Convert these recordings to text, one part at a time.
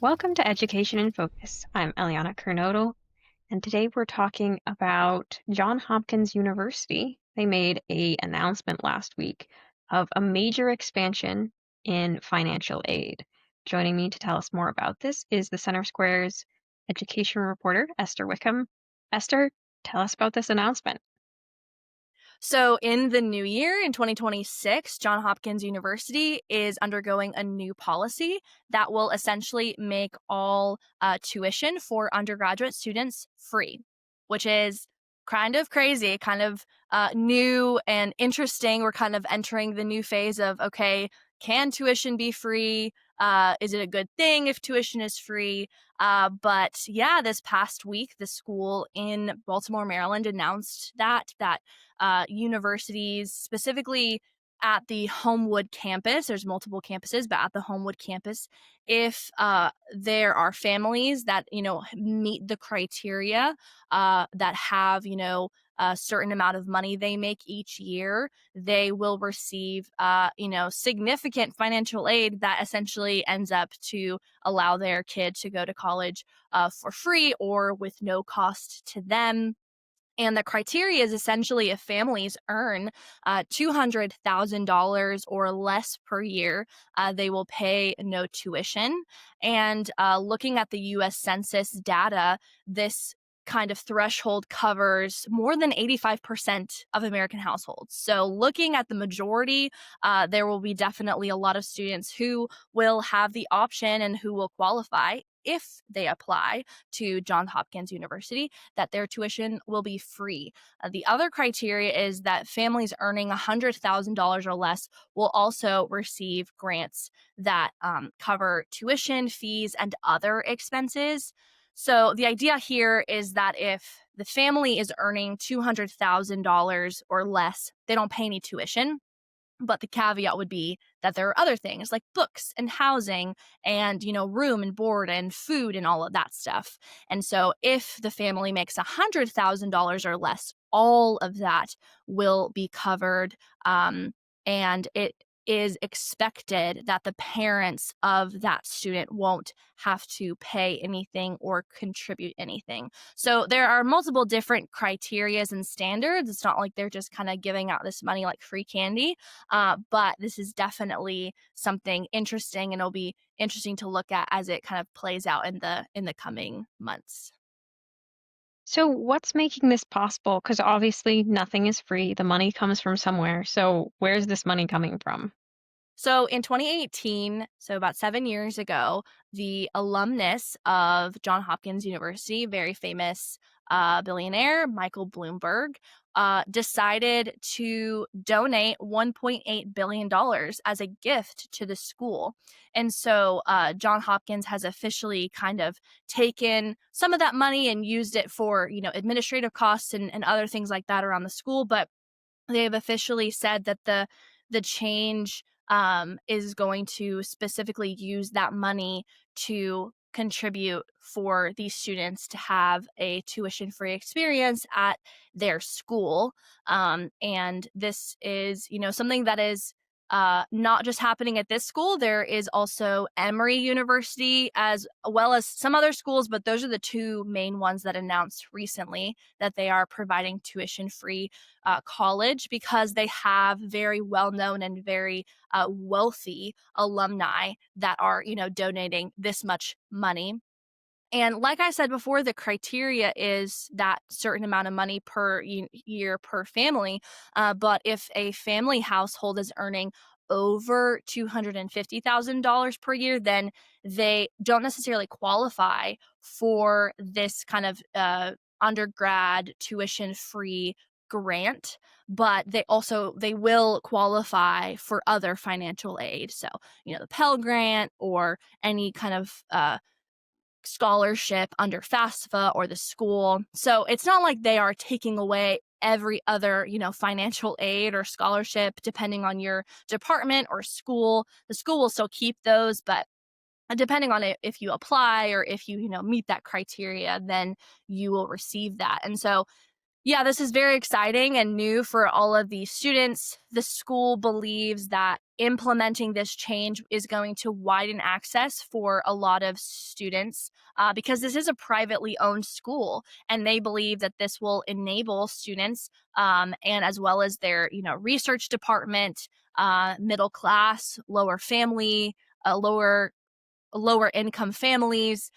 Welcome to Education in Focus. I'm Eliana Kernodle, and today we're talking about Johns Hopkins University. They made a announcement last week of a major expansion in financial aid. Joining me to tell us more about this is the Center Square's education reporter, Esther Wickham. Esther, tell us about this announcement. So, in the new year, in 2026, Johns Hopkins University is undergoing a new policy that will essentially make all tuition for undergraduate students free, which is kind of crazy, kind of new and interesting. We're kind of entering the new phase of okay, can tuition be free? Is it a good thing if tuition is free? But yeah, this past week, the school in Baltimore, Maryland announced that universities, specifically at the Homewood campus. There's multiple campuses, but at the Homewood campus, if there are families that meet the criteria, that have a certain amount of money they make each year, they will receive significant financial aid that essentially ends up to allow their kid to go to college for free or with no cost to them. And the criteria is essentially if families earn $200,000 or less per year, they will pay no tuition. And looking at the US Census data, this kind of threshold covers more than 85% of American households. So, looking at the majority, there will be definitely a lot of students who will have the option and who will qualify if they apply to Johns Hopkins University that their tuition will be free. The other criteria is that families earning $100,000 or less will also receive grants that cover tuition, fees, and other expenses. So the idea here is that if the family is earning $200,000 or less, they don't pay any tuition. But the caveat would be that there are other things like books and housing and, room and board and food and all of that stuff. And so if the family makes $100,000 or less, all of that will be covered. And it is expected that the parents of that student won't have to pay anything or contribute anything. So there are multiple different criterias and standards. It's not like they're just kind of giving out this money like free candy. But this is definitely something interesting, and it'll be interesting to look at as it kind of plays out in the coming months. So, what's making this possible? Because obviously nothing is free. The money comes from somewhere. So, where's this money coming from? So in 2018, so about 7 years ago, the alumnus of Johns Hopkins University, very famous billionaire Michael Bloomberg, decided to donate $1.8 billion as a gift to the school. And so Johns Hopkins has officially kind of taken some of that money and used it for, administrative costs and other things like that around the school. But they've officially said that the change is going to specifically use that money to contribute for these students to have a tuition free experience at their school. And this is, something that is not just happening at this school. There is also Emory University as well as some other schools, but those are the two main ones that announced recently that they are providing tuition free college because they have very well known and very wealthy alumni that are, donating this much money. And like I said before, the criteria is that certain amount of money per year per family. But if a family household is earning over $250,000 per year, then they don't necessarily qualify for this kind of undergrad tuition free grant, but they will qualify for other financial aid. So, the Pell Grant or any kind of scholarship under FAFSA or the school. So it's not like they are taking away every other, financial aid or scholarship depending on your department or school. The school will still keep those, but depending on it, if you apply or if you, meet that criteria, then you will receive that. And so Yeah, this is very exciting and new for all of these students. The school believes that implementing this change is going to widen access for a lot of students because this is a privately owned school, and they believe that this will enable students and as well as their research department, middle class, lower family, lower income families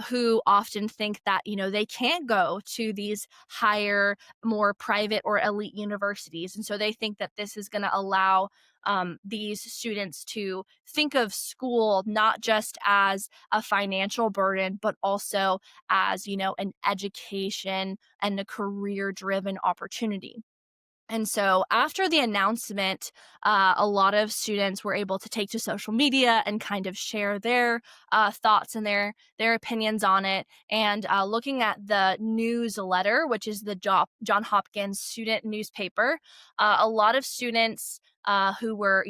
who often think that they can't go to these higher, more private or elite universities, and so they think that this is going to allow these students to think of school not just as a financial burden but also as an education and a career driven opportunity. And so after the announcement, a lot of students were able to take to social media and kind of share their thoughts and their opinions on it. And looking at the newsletter, which is the John Hopkins student newspaper, a lot of students who were,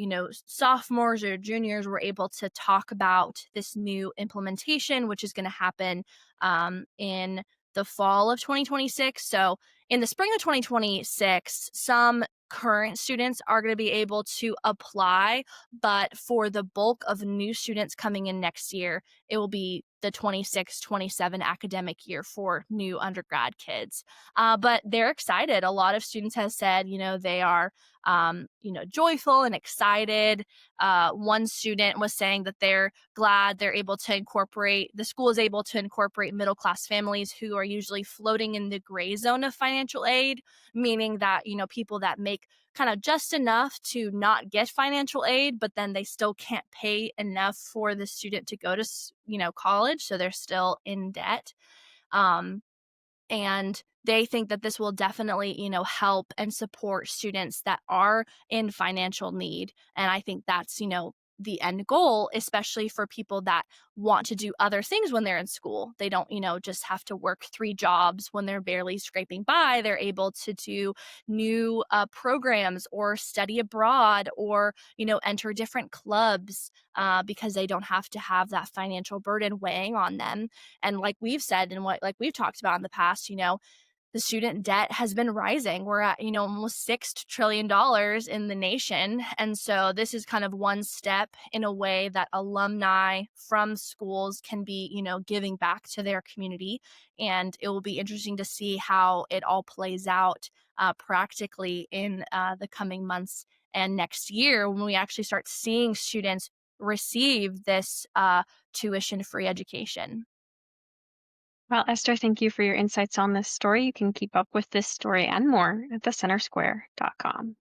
sophomores or juniors were able to talk about this new implementation, which is going to happen in the fall of 2026. So in the spring of 2026, some current students are going to be able to apply, but for the bulk of new students coming in next year, it will be the 26-27 academic year for new undergrad kids. But they're excited. A lot of students have said, they are, joyful and excited. One student was saying that they're glad the school is able to incorporate middle class families who are usually floating in the gray zone of financial aid, meaning that, people that make kind of just enough to not get financial aid, but then they still can't pay enough for the student to go to, college. So they're still in debt. Um, and they think that this will definitely help and support students that are in financial need, and I think that's the end goal, especially for people that want to do other things when they're in school. They don't just have to work three jobs when they're barely scraping by. They're able to do new programs or study abroad or enter different clubs because they don't have to have that financial burden weighing on them. And like we've said and what like we've talked about in the past, the student debt has been rising. We're at, almost $6 trillion in the nation. And so this is kind of one step in a way that alumni from schools can be, giving back to their community. And it will be interesting to see how it all plays out practically in the coming months and next year when we actually start seeing students receive this tuition free education. Well, Esther, thank you for your insights on this story. You can keep up with this story and more at thecentersquare.com.